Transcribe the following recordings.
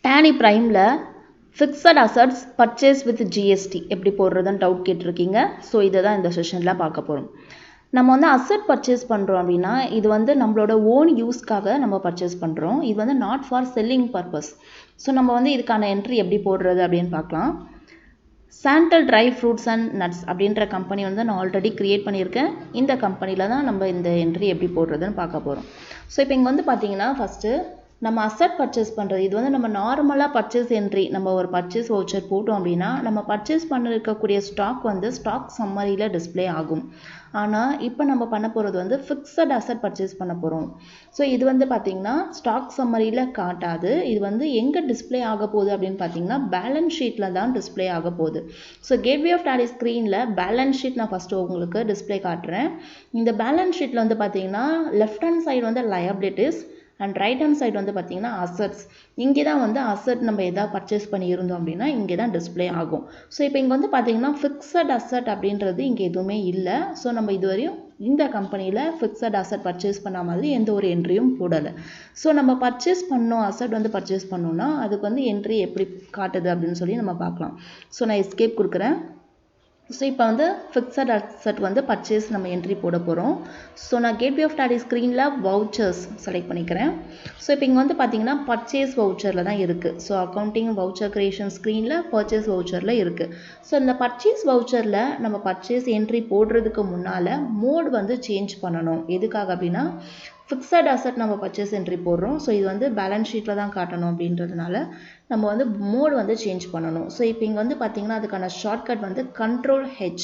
Tallyprimeல fixed assets purchase with GST எப்படி போடுறதுன்னு doubt கேட்டிருக்கீங்க. ஸோ இதை தான் இந்த செஷனில் பார்க்க போகிறோம். நம்ம வந்து அசட் பர்ச்சேஸ் பண்ணுறோம் அப்படின்னா இது வந்து நம்மளோட ஓன் யூஸ்க்காக நம்ம பர்ச்சேஸ் பண்ணுறோம். இது வந்து not for selling purpose. So நம்ம வந்து இதுக்கான என்ட்ரி எப்படி போடுறது அப்படின்னு பார்க்கலாம். Santal dry fruits and nuts அப்படின்ற கம்பெனி வந்து நான் ஆல்ரெடி க்ரியேட் பண்ணியிருக்கேன். இந்த கம்பெனியில் தான் நம்ம இந்த என்ட்ரி எப்படி போடுறதுன்னு பார்க்க போகிறோம். ஸோ இப்போ இங்கே வந்து பார்த்தீங்கன்னா ஃபஸ்ட்டு நம்ம அசட் பர்ச்சேஸ் பண்ணுறது இது வந்து நம்ம நார்மலாக பர்ச்சேஸ் என்ட்ரி நம்ம ஒரு பர்ச்சேஸ் வவுச்சர் போட்டோம் அப்படின்னா நம்ம பர்ச்சேஸ் பண்ணிருக்கக்கூடிய ஸ்டாக் வந்து ஸ்டாக் சம்மரியில் டிஸ்பிளே ஆகும். ஆனால் இப்போ நம்ம பண்ண போகிறது வந்து ஃபிக்ஸட் அசட் பர்ச்சேஸ் பண்ண போகிறோம். ஸோ இது வந்து பார்த்திங்கன்னா ஸ்டாக் சம்மரியில் காட்டாது. இது வந்து எங்கே டிஸ்பிளே ஆக போகுது அப்படின்னு பார்த்தீங்கன்னா பேலன்ஸ் ஷீட்டில் தான் டிஸ்பிளே ஆக போகுது. ஸோ கேட்வே ஆஃப் டாலி ஸ்க்ரீனில் பேலன்ஸ் ஷீட் நான் ஃபஸ்ட்டு உங்களுக்கு டிஸ்பிளே காட்டுறேன். இந்த பேலன்ஸ் ஷீட்டில் வந்து பார்த்திங்கன்னா லெஃப்ட் ஹேண்ட் சைடு வந்து liabilities and right hand side வந்து பார்த்திங்கன்னா அசட்ஸ். இங்கே தான் வந்து அசட் நம்ம எதாவது பர்ச்சேஸ் பண்ணியிருந்தோம் அப்படின்னா இங்கே தான் டிஸ்பிளே ஆகும். ஸோ இப்போ இங்கே வந்து பார்த்திங்கன்னா ஃபிக்ஸட் அசட் அப்படின்றது இங்கே எதுவுமே இல்லை. ஸோ நம்ம இதுவரையும் இந்த கம்பெனியில் ஃபிக்ஸட் அசட் பர்ச்சேஸ் பண்ண மாதிரி எந்த ஒரு என்ட்ரியும் போடலை. ஸோ நம்ம பர்ச்சேஸ் பண்ணோம் அசட் வந்து பர்ச்சேஸ் பண்ணோம்னா அதுக்கு வந்து என்ட்ரி எப்படி காட்டுது அப்படின்னு சொல்லி நம்ம பார்க்கலாம். ஸோ நான் எஸ்கேப் கொடுக்குறேன். ஸோ இப்போ வந்து ஃபிக்ஸட் அசட் வந்து பர்ச்சேஸ் நம்ம என்ட்ரி போட போகிறோம். ஸோ நான் கேட்வே ஆஃப் டாலி ஸ்க்ரீனில் வவுச்சர்ஸ் செலக்ட் பண்ணிக்கிறேன். ஸோ இப்போ இங்கே வந்து பார்த்தீங்கன்னா பர்ச்சேஸ் வவுச்சரில் தான் இருக்குது. ஸோ அக்கௌண்டிங் வவுச்சர் கிரியேஷன் ஸ்க்ரீனில் பர்ச்சேஸ் வவுச்சரில் இருக்குது. ஸோ இந்த பர்ச்சேஸ் வவுச்சரில் நம்ம பர்ச்சேஸ் என்ட்ரி போடுறதுக்கு முன்னால் மோட் வந்து சேஞ்ச் பண்ணணும். எதுக்காக அப்படின்னா ஃபிக்ஸட் அசட் நம்ம பர்ச்சேஸ் என்ட்ரி போடுறோம். ஸோ இது வந்து பேலன்ஸ் ஷீட்டில் தான் காட்டணும் அப்படின்றதுனால நம்ம வந்து மோட் வந்து சேஞ்ச் பண்ணணும். ஸோ இப்போ இங்கே வந்து பார்த்தீங்கன்னா அதுக்கான ஷார்ட்கட் வந்து Ctrl+H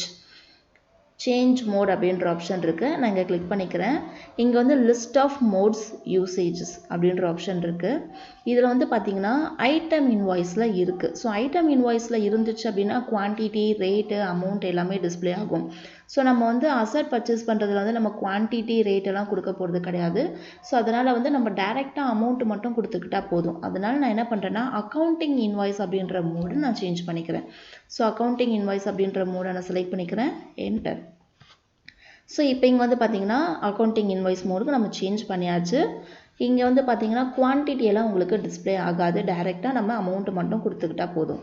சேஞ்ச் மோட் அப்படின்ற ஆப்ஷன் இருக்குது. நான் இங்கே கிளிக் பண்ணிக்கிறேன். இங்கே வந்து லிஸ்ட் ஆஃப் மோட்ஸ் யூசேஜஸ் அப்படின்ற ஆப்ஷன் இருக்குது. இதில் வந்து பார்த்திங்கன்னா ஐட்டம் இன்வாய்ஸில் இருக்குது. ஸோ ஐட்டம் இன்வாய்ஸில் இருந்துச்சு அப்படின்னா குவான்டிட்டி ரேட்டு அமௌண்ட் எல்லாமே டிஸ்பிளே ஆகும். ஸோ நம்ம வந்து அசட் பர்ச்சேஸ் பண்ணுறதுல வந்து நம்ம குவான்டிட்டி ரேட்டெல்லாம் கொடுக்க போகிறது கிடையாது. ஸோ அதனால் வந்து நம்ம டைரெக்டாக அமௌண்ட் மட்டும் கொடுத்துக்கிட்டா போதும். அதனால் நான் என்ன பண்ணுறேன்னா அக்கௌண்டிங் இன்வாய்ஸ் அப்படின்ற மோடு நான் சேஞ்ச் பண்ணிக்கிறேன். ஸோ அக்கௌண்டிங் இன்வாய்ஸ் அப்படின்ற மோடை நான் செலக்ட் பண்ணிக்கிறேன். என்டர். ஸோ இப்போ இங்கே வந்து பார்த்திங்கன்னா அக்கௌண்டிங் இன்வாய்ஸ் மோடுக்கு நம்ம சேஞ்ச் பண்ணியாச்சு. இங்கே வந்து பார்த்திங்கன்னா குவான்டிட்டியெல்லாம் உங்களுக்கு டிஸ்பிளே ஆகாது. டைரெக்டாக நம்ம அமௌண்ட்டு மட்டும் கொடுத்துக்கிட்டா போதும்.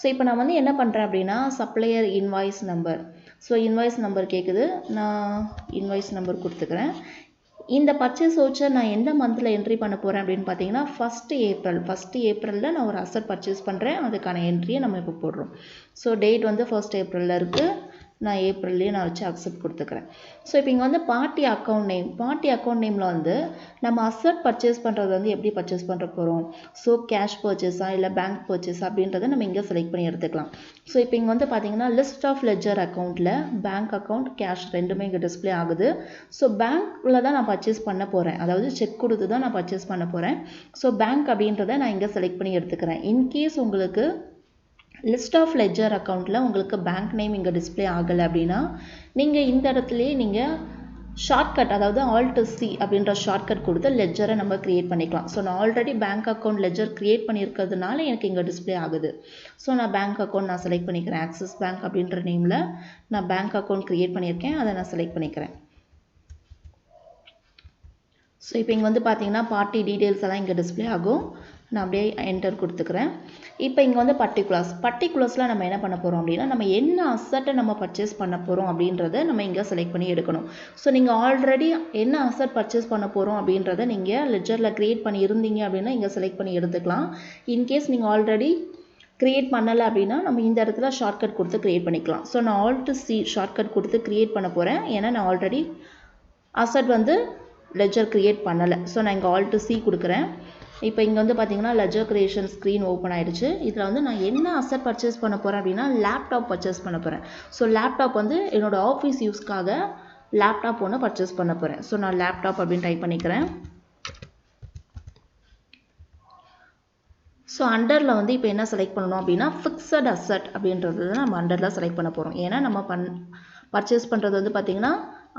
ஸோ இப்போ நான் வந்து என்ன பண்ணுறேன் அப்படின்னா supplier invoice number. So invoice number கேட்குது. நான் இன்வாய்ஸ் நம்பர் கொடுத்துக்கிறேன். இந்த பர்ச்சேஸ் வவுச்சர் நான் எந்த மந்தில் என்ட்ரி பண்ண போகிறேன் அப்படின்னு பார்த்தீங்கன்னா ஃபஸ்ட்டு ஏப்ரலில் நான் ஒரு அசட் பர்ச்சேஸ் பண்ணுறேன். அதுக்கான என்ட்ரியை நம்ம இப்போ போடுறோம். ஸோ டேட் வந்து 1st ஏப்ரலில் இருக்குது. நான் ஏப்ரல்லையே நான் வச்சு அக்செப்ட் கொடுத்துக்கிறேன். ஸோ இப்போ இங்கே வந்து பார்ட்டி அக்கௌண்ட் நேமில் வந்து நம்ம அசட் பர்ச்சேஸ் பண்ணுறது வந்து எப்படி பர்ச்சேஸ் பண்ணுற போகிறோம். ஸோ கேஷ் பர்ச்சேஸா இல்லை பேங்க் பர்ச்சேஸ் அப்படின்றத நம்ம இங்கே செலக்ட் பண்ணி எடுத்துக்கலாம். ஸோ இப்போ இங்கே வந்து பார்த்தீங்கன்னா லிஸ்ட் ஆஃப் லெஜர் அக்கௌண்ட்டில் பேங்க் அக்கௌண்ட் கேஷ் ரெண்டுமே இங்கே டிஸ்பிளே ஆகுது. ஸோ பேங்க்கில் தான் நான் பர்ச்சேஸ் பண்ண போகிறேன். அதாவது செக் கொடுத்து தான் நான் பர்ச்சேஸ் பண்ண போகிறேன். ஸோ பேங்க் அப்படின்றத நான் இங்கே செலக்ட் பண்ணி எடுத்துக்கிறேன். இன்கேஸ் உங்களுக்கு லிஸ்ட் ஆஃப் லெஜர் அக்கௌண்ட்டில் உங்களுக்கு பேங்க் நேம் இங்கே டிஸ்பிளே ஆகலை அப்படின்னா நீங்கள் இந்த இடத்துலையே நீங்கள் ஷார்ட்கட் அதாவது Alt+C அப்படின்ற ஷார்ட்கட் கொடுத்து லெஜரை நம்ம க்ரியேட் பண்ணிக்கலாம். ஸோ நான் already bank account ledger create பண்ணியிருக்கிறதுனால எனக்கு இங்கே டிஸ்பிளே ஆகுது. ஸோ நான் பேங்க் அக்கௌண்ட் நான் செலக்ட் பண்ணிக்கிறேன். ஆக்சிஸ் பேங்க் அப்படின்ற நேமில் நான் பேங்க் அக்கௌண்ட் க்ரியேட் பண்ணியிருக்கேன். அதை நான் செலக்ட் பண்ணிக்கிறேன். ஸோ இப்போ இங்கே வந்து பார்த்தீங்கன்னா பார்ட்டி டீட்டெயில்ஸ் எல்லாம் இங்கே டிஸ்பிளே ஆகும். நான் அப்படியே என்டர் கொடுத்துக்கிறேன். இப்போ இங்கே வந்து பர்டிகுலர்ஸில் நம்ம என்ன பண்ண போகிறோம் அப்படின்னா நம்ம என்ன அசட்டை நம்ம பர்ச்சேஸ் பண்ண போகிறோம் அப்படின்றத நம்ம இங்கே செலக்ட் பண்ணி எடுக்கணும். ஸோ நீங்கள் ஆல்ரெடி என்ன அசட் பர்ச்சேஸ் பண்ண போகிறோம் அப்படின்றத நீங்கள் லெஜரில் க்ரியேட் பண்ணி இருந்தீங்க அப்படின்னா இங்கே செலக்ட் பண்ணி எடுத்துக்கலாம். இன்கேஸ் நீங்கள் ஆல்ரெடி க்ரியேட் பண்ணலை அப்படின்னா நம்ம இந்த இடத்துல ஷார்ட்கட் கொடுத்து க்ரியேட் பண்ணிக்கலாம். ஸோ நான் Alt+C ஷார்ட்கட் கொடுத்து க்ரியேட் பண்ண போகிறேன். ஏன்னா நான் ஆல்ரெடி அசட் வந்து லெஜர் க்ரியேட் பண்ணலை. ஸோ நான் இங்கே Alt+C கொடுக்குறேன். இப்போ இங்கே வந்து பார்த்தீங்கன்னா லெஜர் கிரியேஷன் ஸ்க்ரீன் ஓப்பன் ஆகிடுச்சு. இதில் வந்து நான் என்ன அசட் பர்ச்சேஸ் பண்ண போகிறேன் அப்படின்னா லேப்டாப் பர்ச்சேஸ் பண்ண போகிறேன். ஸோ லேப்டாப் வந்து என்னோடய ஆஃபீஸ் யூஸ்க்காக லேப்டாப் ஒன்று பர்ச்சேஸ் பண்ண போகிறேன். ஸோ நான் லேப்டாப் அப்படின்னு டைப் பண்ணிக்கிறேன். ஸோ அண்டரில் வந்து இப்போ என்ன செலக்ட் பண்ணணும் அப்படின்னா ஃபிக்ஸட் அசட் அப்படின்றது நம்ம அண்டரில் செலக்ட் பண்ண போகிறோம். ஏன்னா நம்ம பர்ச்சேஸ் பண்ணுறது வந்து பார்த்திங்கன்னா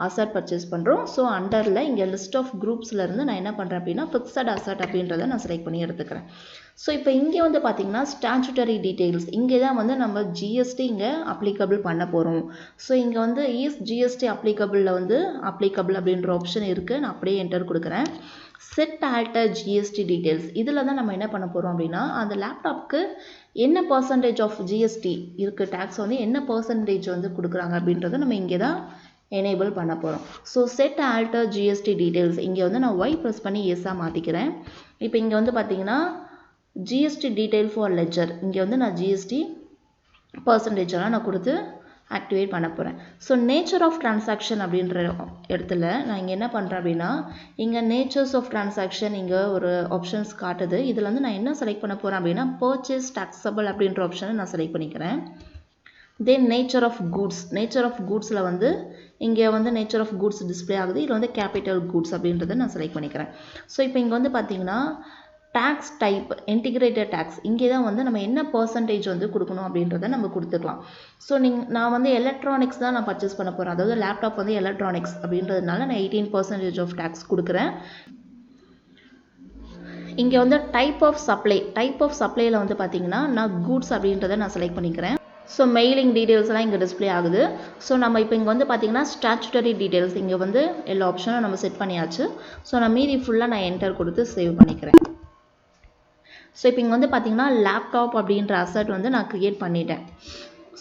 அசட் பர்ச்சேஸ் பண்ணுறோம். ஸோ அண்டரில் இங்கே லிஸ்ட் ஆஃப் குரூப்ஸ்லேருந்து நான் என்ன பண்ணுறேன் அப்படின்னா ஃபிக்ஸட் அசட் அப்படின்றத நான் செலக்ட் பண்ணி எடுத்துக்கிறேன். ஸோ இப்போ இங்கே வந்து பார்த்தீங்கன்னா ஸ்டாச்சுட்டரி டீட்டெயில்ஸ் இங்கே தான் வந்து நம்ம ஜிஎஸ்டி இங்கே அப்ளிகபிள் பண்ண போகிறோம். ஸோ இங்கே வந்து இஸ் ஜிஎஸ்டி அப்ளிகபிளில் வந்து அப்ளிகபிள் அப்படின்ற ஆப்ஷன் இருக்குது. நான் அப்படியே என்டர் கொடுக்குறேன். செட் ஆல்டர் ஜிஎஸ்டி டீட்டெயில்ஸ் இதில் தான் நம்ம என்ன பண்ண போகிறோம் அப்படின்னா அந்த லேப்டாப்க்கு என்ன பர்சன்டேஜ் ஆஃப் ஜிஎஸ்டி இருக்குது, டேக்ஸ் வந்து என்ன பர்சன்டேஜ் வந்து கொடுக்குறாங்க அப்படின்றத நம்ம இங்கே தான் எனேபிள் பண்ண போகிறோம். So set alter GST details இங்கே வந்து நான் ஒய் ப்ரெஸ் பண்ணி எஸ்ஸாக மாற்றிக்கிறேன். இப்போ இங்கே வந்து பார்த்தீங்கன்னா ஜிஎஸ்டி டீட்டெயில் ஃபார் லெஜர் இங்கே வந்து நான் ஜிஎஸ்டி பர்சன்டேஜெல்லாம் நான் கொடுத்து ஆக்டிவேட் பண்ண போகிறேன். ஸோ நேச்சர் ஆஃப் டிரான்சாக்ஷன் அப்படின்ற இடத்துல நான் இங்கே என்ன பண்ணுறேன் அப்படின்னா இங்கே நேச்சர்ஸ் ஆஃப் டிரான்சாக்ஷன் இங்கே ஒரு ஆப்ஷன்ஸ் காட்டுது. இதில் வந்து நான் என்ன செலக்ட் பண்ண போகிறேன் அப்படின்னா பர்ச்சேஸ் டாக்ஸபிள் அப்படின்ற ஆப்ஷனை நான் செலக்ட் பண்ணிக்கிறேன். தென் நேச்சர் ஆஃப் கூட்ஸில் வந்து இங்கே வந்து நேச்சர் ஆஃப் கூட்ஸ் டிஸ்பிளே ஆகுது. இதில் வந்து கேபிட்டல் கூட்ஸ் அப்படின்றத நான் செலக்ட் பண்ணிக்கிறேன். ஸோ இப்போ இங்கே வந்து பார்த்தீங்கன்னா டேக்ஸ் டைப் இன்டிகிரேட்டட் டேக்ஸ் இங்கே தான் வந்து நம்ம என்ன பர்சன்டேஜ் வந்து கொடுக்கணும் அப்படின்றத நம்ம கொடுத்துக்கலாம். ஸோ நான் வந்து எலக்ட்ரானிக்ஸ் தான் நான் பர்ச்சேஸ் பண்ண போகிறேன். அதாவது லேப்டாப் வந்து எலக்ட்ரானிக்ஸ் அப்படின்றதுனால நான் 18% ஆஃப் டேக்ஸ் கொடுக்குறேன். இங்கே வந்து டைப் ஆஃப் சப்ளையில் வந்து பார்த்தீங்கன்னா நான் கூட்ஸ் அப்படின்றத நான் செலக்ட் பண்ணிக்கிறேன். ஸோ மெயிலிங் டீட்டெயில்ஸ்லாம் இங்கே டிஸ்பிளே ஆகுது. ஸோ நம்ம இப்போ இங்கே வந்து பார்த்தீங்கன்னா ஸ்டாச்சுட்டரி டீட்டெயில்ஸ் இங்கே வந்து எல்லா ஆப்ஷனும் நம்ம செட் பண்ணியாச்சு. ஸோ நான் மீதி ஃபுல்லாக நான் என்டர் கொடுத்து சேவ் பண்ணிக்கிறேன். ஸோ இப்போ இங்கே வந்து பார்த்தீங்கன்னா லேப்டாப் அப்படின்ற அசட் வந்து நான் க்ரியேட் பண்ணிட்டேன்.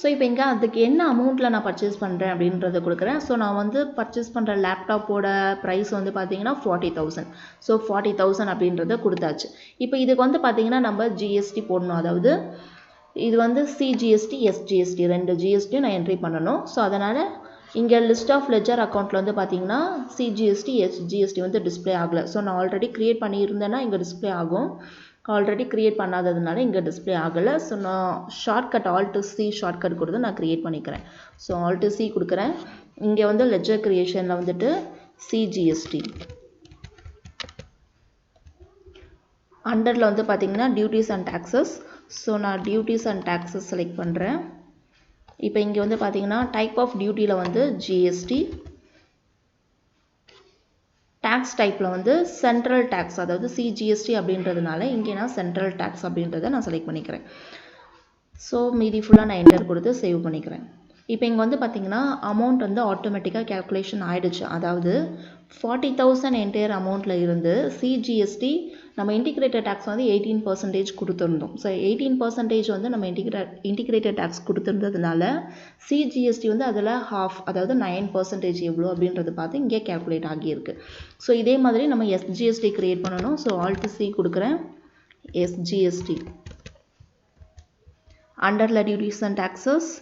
ஸோ இப்போ இங்கே அதுக்கு என்ன அமௌண்ட்டில் நான் பர்ச்சேஸ் பண்ணுறேன் அப்படின்றத கொடுக்குறேன். ஸோ நான் வந்து பர்ச்சேஸ் பண்ணுற லேப்டாப்போட ப்ரைஸ் வந்து பார்த்தீங்கன்னா 40,000. ஸோ 40,000 அப்படின்றத கொடுத்தாச்சு. இப்போ இதுக்கு வந்து பார்த்தீங்கன்னா நம்ம ஜிஎஸ்டி போடணும். அதாவது இது வந்து சிஜிஎஸ்டி எஸ்ஜிஎஸ்டி ரெண்டு ஜிஎஸ்டியும் நான் என்ட்ரி பண்ணணும். ஸோ அதனால் இங்கே லிஸ்ட் ஆஃப் லெஜர் அக்கௌண்ட்டில் வந்து பார்த்தீங்கன்னா சிஜிஎஸ்டி எஸ்ஜிஎஸ்டி வந்து டிஸ்பிளே ஆகலை. ஸோ நான் ஆல்ரெடி க்ரியேட் பண்ணியிருந்தேன்னா இங்கே டிஸ்பிளே ஆகும். ஆல்ரெடி க்ரியேட் பண்ணாததுனால இங்கே டிஸ்பிளே ஆகலை. ஸோ நான் ஷார்ட்கட் Alt+C ஷார்ட்கட் கொடுத்து நான் க்ரியேட் பண்ணிக்கிறேன். ஸோ Alt+C கொடுக்குறேன். இங்கே வந்து லெஜர் க்ரியேஷனில் வந்துட்டு சிஜிஎஸ்டி அண்டரில் வந்து பார்த்தீங்கன்னா டியூட்டிஸ் அண்ட் டேக்ஸஸ். ஸோ நான் டியூட்டிஸ் அண்ட் டேக்ஸஸ் செலக்ட் பண்ணுறேன். இப்போ இங்கே வந்து பார்த்தீங்கன்னா டைப் ஆஃப் டியூட்டியில் வந்து ஜிஎஸ்டி, டேக்ஸ் டைப்பில் வந்து சென்ட்ரல் டேக்ஸ் அதாவது சிஜிஎஸ்டி அப்படின்றதுனால இங்கே நான் சென்ட்ரல் டேக்ஸ் அப்படின்றத நான் செலக்ட் பண்ணிக்கிறேன். ஸோ மீதி ஃபுல்லாக நான் என்டர் கொடுத்து சேவ் பண்ணிக்கிறேன். இப்போ இங்கே வந்து பார்த்தீங்கன்னா அமௌண்ட் வந்து ஆட்டோமேட்டிக்காக கேல்குலேஷன் ஆகிடுச்சு. அதாவது 40,000 என்டையர் அமௌண்ட்டில் இருந்து சிஜிஎஸ்டி நம்ம இன்டிகிரேட்டட் டேக்ஸ் வந்து 18% கொடுத்துருந்தோம். ஸோ 18% வந்து நம்ம இன்டிகிரேட்டட் டேக்ஸ் கொடுத்துருந்ததுனால சிஜிஎஸ்டி வந்து அதில் ஹாஃப் அதாவது 9% எவ்வளோ அப்படின்றது பார்த்து இங்கே கேல்குலேட் ஆகியிருக்கு. ஸோ இதே மாதிரி நம்ம எஸ்ஜிஎஸ்டி க்ரியேட் பண்ணணும். ஸோ Alt+C கொடுக்குறேன். எஸ்ஜிஎஸ்டி அண்டரில் duties and taxes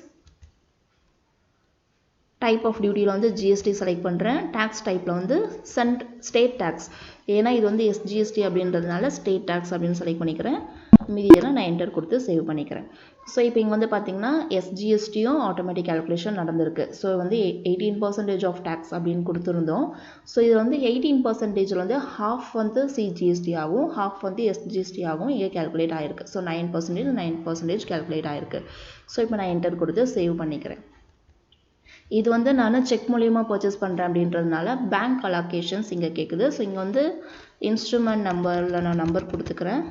type of டியூட்டியில் வந்து ஜிஎஸ்டி செலக்ட் பண்ணுறேன். டேக்ஸ் டைப்பில் வந்து ஸ்டேட் டேக்ஸ், ஏன்னா இது வந்து எஸ்ஜிஎஸ்டி அப்படின்றதுனால ஸ்டேட் டேக்ஸ் அப்படின்னு செலக்ட் பண்ணிக்கிறேன். மீதியெல்லாம் நான் என்டர் கொடுத்து சேவ் பண்ணிக்கிறேன். ஸோ இப்போ இங்கே வந்து பார்த்தீங்கன்னா எஸ்ஜிஎஸ்டியும் ஆட்டோமேட்டிக் கேல்குலேஷன் நடந்திருக்கு. ஸோ வந்து 18% ஆஃப் டேக்ஸ் அப்படின்னு கொடுத்துருந்தோம். ஸோ இது வந்து 18% வந்து ஹாஃப் வந்து சிஜிஎஸ்டி ஆகும், ஹாஃப் வந்து எஸ்ஜிஎஸ்டி ஆகும். இங்கே கேல்குலேட் ஆகிருக்கு. ஸோ 9% கேல்குலேட் ஆகிருக்கு. ஸோ இப்போ நான் என்டர் கொடுத்து சேவ் பண்ணிக்கிறேன். இது வந்து நான் செக் மூலியமாக பர்ச்சேஸ் பண்ணுறேன் அப்படின்றதுனால பேங்க் அலோகேஷன்ஸ் இங்கே கேட்குது. ஸோ இங்கே வந்து இன்ஸ்ட்ருமெண்ட் நம்பரில் நான் நம்பர் கொடுத்துக்கிறேன்.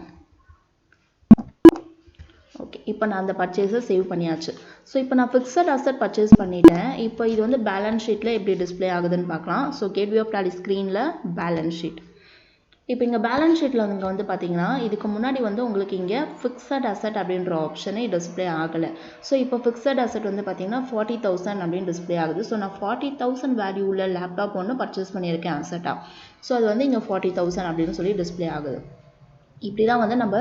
ஓகே, இப்போ நான் அந்த பர்ச்சேஸை சேவ் பண்ணியாச்சு. ஸோ இப்போ நான் ஃபிக்ஸட் அசட் பர்ச்சேஸ் பண்ணிட்டேன். இப்போ இது வந்து பேலன்ஸ் ஷீட்டில் எப்படி டிஸ்பிளே ஆகுதுன்னு பார்க்கலாம். ஸோ கேட்வே ஆஃப் டாலி ஸ்க்ரீனில் பேலன்ஸ் ஷீட். இப்போ இங்கே பேலன்ஸ் ஷீட்டில் இங்கே வந்து பார்த்தீங்கன்னா இதுக்கு முன்னாடி வந்து உங்களுக்கு இங்கே ஃபிக்ஸட் அசட் அப்படின்ற ஆப்ஷனே டிஸ்பிளே ஆகலை. ஸோ இப்போ ஃபிக்ஸட் அசட் வந்து பார்த்தீங்கன்னா 40,000 அப்படின்னு டிஸ்பிளே ஆகுது. ஸோ நான் 40,000 வேல்யூ உள்ள லேப்டாப் ஒன்று பர்ச்சேஸ் பண்ணியிருக்கேன் அசட்டாக. ஸோ அது வந்து இங்கே 40,000 அப்படின்னு சொல்லி டிஸ்பிளே ஆகுது. இப்படி தான் வந்து நம்ம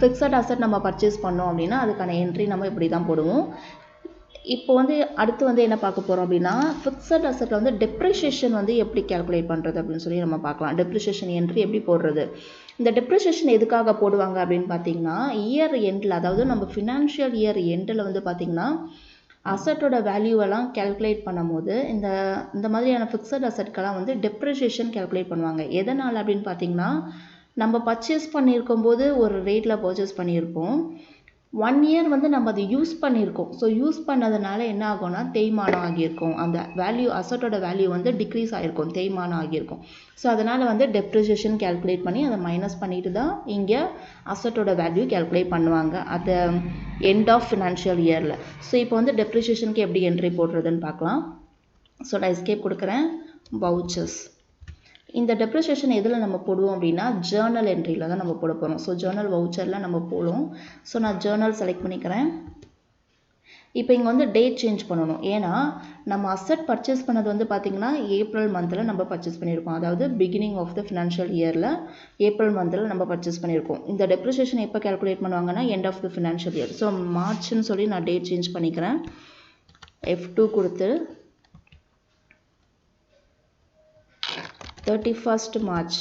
ஃபிக்ஸட் அசட் நம்ம பர்ச்சேஸ் பண்ணோம் அப்படின்னா அதுக்கான என்ட்ரி நம்ம இப்படி தான் போடுவோம். இப்போ வந்து அடுத்து வந்து என்ன பார்க்க போகிறோம் அப்படின்னா ஃபிக்ஸட் அசட்டில் வந்து டெப்ரிஷியேஷன் வந்து எப்படி கேல்குலேட் பண்ணுறது அப்படின்னு சொல்லி நம்ம பார்க்கலாம். டெப்ரிஷியேஷன் என்ட்ரி எப்படி போடுறது, இந்த டெப்ரிஷியேஷன் எதுக்காக போடுவாங்க அப்படின்னு பார்த்தீங்கன்னா இயர் எண்டில், அதாவது நம்ம ஃபினான்ஷியல் இயர் எண்டில் வந்து பார்த்திங்கன்னா அசட்டோட வேல்யூவெல்லாம் கேல்குலேட் பண்ணும்போது இந்த மாதிரியான ஃபிக்ஸட் அசட்கெல்லாம் வந்து டெப்ரிஷியேஷன் கேல்குலேட் பண்ணுவாங்க. எதனால் அப்படின்னு பார்த்தீங்கன்னா நம்ம பர்ச்சேஸ் பண்ணியிருக்கும் போது ஒரு ரேட்டில் பர்ச்சேஸ் பண்ணியிருப்போம். 1 இயர் வந்து நம்ம அதை யூஸ் பண்ணியிருக்கோம். ஸோ யூஸ் பண்ணதுனால என்ன ஆகும்னா தேய்மானம் ஆகியிருக்கும். அந்த வேல்யூ அசட்டோட வேல்யூ வந்து டிக்ரீஸ் ஆகிருக்கும், தேய்மானம் ஆகியிருக்கும். ஸோ அதனால் வந்து டெப்ரிசியேஷன் கேல்குலேட் பண்ணி அதை மைனஸ் பண்ணிட்டு தான் இங்கே அசட்டோட வேல்யூ கேல்குலேட் பண்ணுவாங்க அது எண்ட் ஆஃப் ஃபினான்ஷியல் இயரில். ஸோ இப்போ வந்து டெப்ரிசியேஷனுக்கு எப்படி என்ட்ரி போடுறதுன்னு பார்க்கலாம். ஸோ நான் எஸ்கேப் கொடுக்குறேன். வவுச்சர்ஸ். இந்த டெப்ரிசியேஷன் எதில் நம்ம போடுவோம் அப்படின்னா ஜேர்னல் என்ட்ரியில் தான் நம்ம போட போகிறோம். ஸோ ஜேர்னல் வவுச்சரில் நம்ம போடுவோம். ஸோ நான் ஜேர்னல் செலக்ட் பண்ணிக்கிறேன். இப்போ இங்கே வந்து டேட் சேஞ்ச் பண்ணணும். ஏன்னா நம்ம அசட் பர்ச்சேஸ் பண்ணது வந்து பார்த்திங்கன்னா ஏப்ரல் மந்தில் நம்ம பர்ச்சேஸ் பண்ணியிருக்கோம். அதாவது பிகினிங் ஆஃப் த ஃபினான்ஷியல் இயரில் ஏப்ரல் மந்தில் நம்ம பர்ச்சேஸ் பண்ணியிருக்கோம். இந்த டெப்ரிசியேஷன் எப்போ கேல்குலேட் பண்ணுவாங்கன்னா end of the financial year. So மார்ச்னு சொல்லி நான் டேட் சேஞ்ச் பண்ணிக்கிறேன். F2 கொடுத்து 31st March.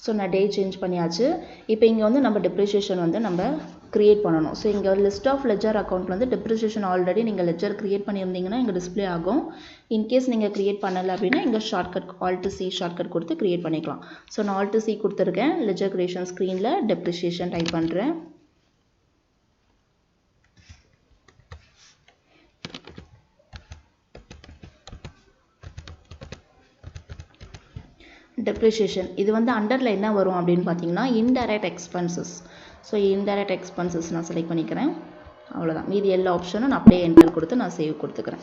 ஸோ நான் டே சேஞ்ச் பண்ணியாச்சு. இப்போ இங்கே வந்து நம்ம டெப்ரிசியேஷன் வந்து நம்ம க்ரியேட் பண்ணணும். ஸோ இங்கே லிஸ்ட் ஆஃப் லெஜர் அக்கௌண்ட்டில் வந்து டெப்ரிசியேஷன் ஆல்ரெடி நீங்கள் லெஜர் க்ரியேட் பண்ணியிருந்தீங்கன்னா இங்கே டிஸ்பிளே ஆகும். இன்கேஸ் நீங்கள் க்ரியேட் பண்ணலை அப்படின்னா இங்கே ஷார்ட்கட் Alt+C ஷார்ட்கட் கொடுத்து க்ரியேட் பண்ணிக்கலாம். ஸோ நான் Alt+C கொடுத்துருக்கேன். லெஜர் க்ரியேஷன் ஸ்க்ரீனில் டெப்ரிசியேஷன் டைப் பண்ணுறேன். டெப்ரிசியேஷன் இது வந்து அண்டரில் என்ன வரும் அப்படின்னு பார்த்தீங்கன்னா indirect expenses. So indirect expenses நான் செலக்ட் பண்ணிக்கிறேன். அவ்வளோதான். மீதி எல்லா ஆப்ஷனும் நான் அப்படியே என்டர் கொடுத்து நான் சேவ் கொடுத்துக்கிறேன்.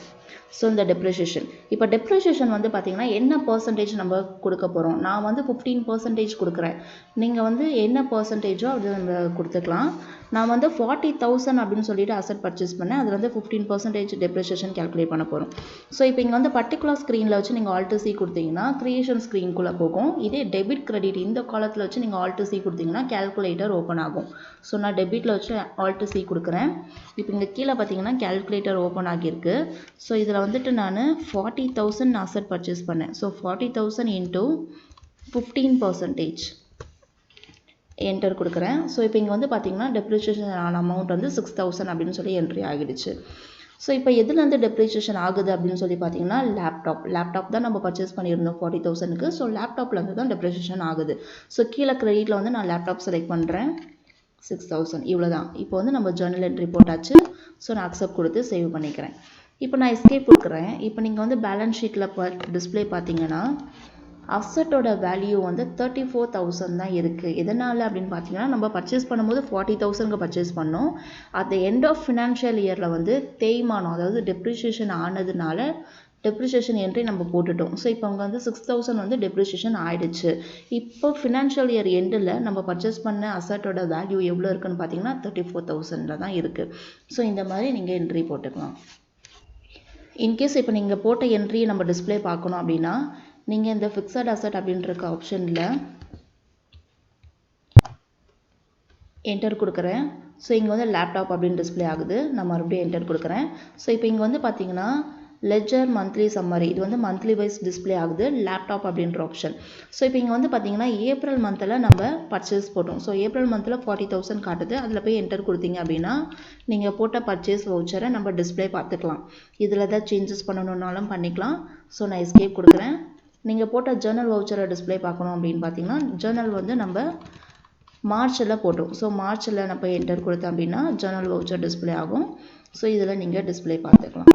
ஸோ இந்த டெப்ரிசியேஷன் இப்போ டெப்ரிசியேஷன் வந்து பார்த்தீங்கன்னா என்ன பர்சன்டேஜ் நம்ம கொடுக்க போகிறோம். நான் வந்து 15% கொடுக்குறேன். நீங்கள் வந்து என்ன பர்சன்டேஜோ அது நம்ம கொடுத்துக்கலாம். நான் வந்து 40,000 அப்படின்னு சொல்லிட்டு அசட் பர்ச்சேஸ் பண்ணேன். அதில் வந்து 15% டெப்ரிசியேஷன் கேல்குலேட் பண்ண போகிறோம். ஸோ இப்போ இங்கே வந்து பர்டிகுலர் ஸ்க்ரீனில் வச்சு நீங்கள் Alt+C கொடுத்தீங்கன்னா க்ரியேஷன் ஸ்க்ரீனுக்குள்ளே போகும். இதே டெபிட் கிரெடிட் இந்த காலத்தில் வச்சு நீங்கள் Alt+C கொடுத்தீங்கன்னா கேல்குலேட்டர் ஓப்பன் ஆகும். ஸோ நான் டெபிட்டில் வச்சு Alt+C கொடுக்குறேன். இப்போ இங்கே கீழே பார்த்தீங்கன்னா கேல்குலேட்டர் ஓப்பன் ஆகியிருக்கு. ஸோ இதில் வந்துட்டு நான் 40,000 அசட் பர்ச்சேஸ் பண்ணேன். ஸோ 40,000 இன்ட்டு 15% என்டர் கொடுக்குறேன். ஸோ இப்போ இங்கே வந்து பார்த்தீங்கன்னா டெப்ரிசியேஷன் ஆன அமௌண்ட் வந்து 6,000 அப்படின்னு சொல்லி என்ட்ரி ஆகிடுச்சு. ஸோ இப்போ எதுலேருந்து டெப்ரிசியேஷன் ஆகுது அப்படின்னு சொல்லி பார்த்தீங்கன்னா லேப்டாப் தான் நம்ம பர்ச்சேஸ் பண்ணியிருந்தோம் 40,000க்கு. ஸோ லேப்டாப்லேருந்து தான் டெப்ரிசியேஷன் ஆகுது. ஸோ கீழே கிரெடிட்டில் வந்து நான் லேப்டாப் செலக்ட் பண்ணுறேன். 6,000 இவ்வளோ தான். இப்போ வந்து நம்ம ஜேர்னல் என்ட்ரி போட்டாச்சு. ஸோ நான் அக்செப்ட் கொடுத்து சேவ் பண்ணிக்கிறேன். இப்போ நான் எஸ்கேப் கொடுக்குறேன். இப்போ நீங்கள் வந்து பேலன்ஸ் ஷீட்டில் டிஸ்பிளே பார்த்தீங்கன்னா அசட்டோட வேல்யூ வந்து 34,000 தான் இருக்குது. எதனால் அப்படின்னு பார்த்தீங்கன்னா நம்ம பர்ச்சேஸ் பண்ணும்போது 40,000க்கு பர்ச்சேஸ் பண்ணோம். At the end of financial இயரில் வந்து தேய்மானம் அதாவது டெப்ரிசியேஷன் ஆனதுனால டெப்ரிசியேஷன் என்ட்ரி நம்ம போட்டுட்டோம். ஸோ இப்போ அங்கே வந்து 6,000 வந்து டெப்ரிசியேஷன் ஆகிடுச்சு. இப்போ ஃபினான்ஷியல் இயர் எண்டில் நம்ம பர்ச்சேஸ் பண்ண அசட்டோட வேல்யூ எவ்வளோ இருக்குன்னு பார்த்தீங்கன்னா 34,000 தான் இருக்குது. ஸோ இந்த மாதிரி நீங்கள் என்ட்ரி போட்டுக்கலாம். இன்கேஸ் இப்போ நீங்கள் போட்ட என்ட்ரியை நம்ம டிஸ்பிளே பார்க்கணும் அப்படின்னா நீங்கள் இந்த ஃபிக்ஸட் அசட் அப்படின்ற ஆப்ஷனில் என்டர் கொடுக்குறேன். ஸோ இங்கே வந்து லேப்டாப் அப்படின்னு டிஸ்பிளே ஆகுது. நான் மறுபடியும் என்டர் கொடுக்குறேன். ஸோ இப்போ இங்கே வந்து பார்த்தீங்கன்னா லெஜர் மந்த்லி சம்மரி இது வந்து மந்த்லி வைஸ் டிஸ்பிளே ஆகுது லேப்டாப் அப்படின்ற ஆப்ஷன். ஸோ இப்போ இங்கே வந்து பார்த்தீங்கன்னா ஏப்ரல் மந்தில் நம்ம பர்ச்சேஸ் போட்டோம். ஸோ ஏப்ரல் மந்தில் 40,000 காட்டுது. அதில் போய் என்டர் கொடுத்தீங்க அப்படின்னா நீங்கள் போட்ட பர்ச்சேஸ் வவுச்சரை நம்ம டிஸ்பிளே பார்த்துக்கலாம். இதில் தான் சேஞ்சஸ் பண்ணணுன்னாலும் பண்ணிக்கலாம். ஸோ நான் எஸ்கேப் கொடுக்குறேன். நீங்கள் போட்ட ஜேர்னல் வவுச்சரை டிஸ்பிளே பார்க்கணும் அப்படின்னு பார்த்தீங்கன்னா ஜேர்னல் வந்து நம்ம மார்ச்சில் போட்டோம். ஸோ மார்ச்சில் நான் போய் என்டர் கொடுத்தேன் அப்படின்னா ஜேர்னல் வவுச்சர் டிஸ்பிளே ஆகும். ஸோ இதில் நீங்கள் டிஸ்பிளே பார்த்துக்கலாம்.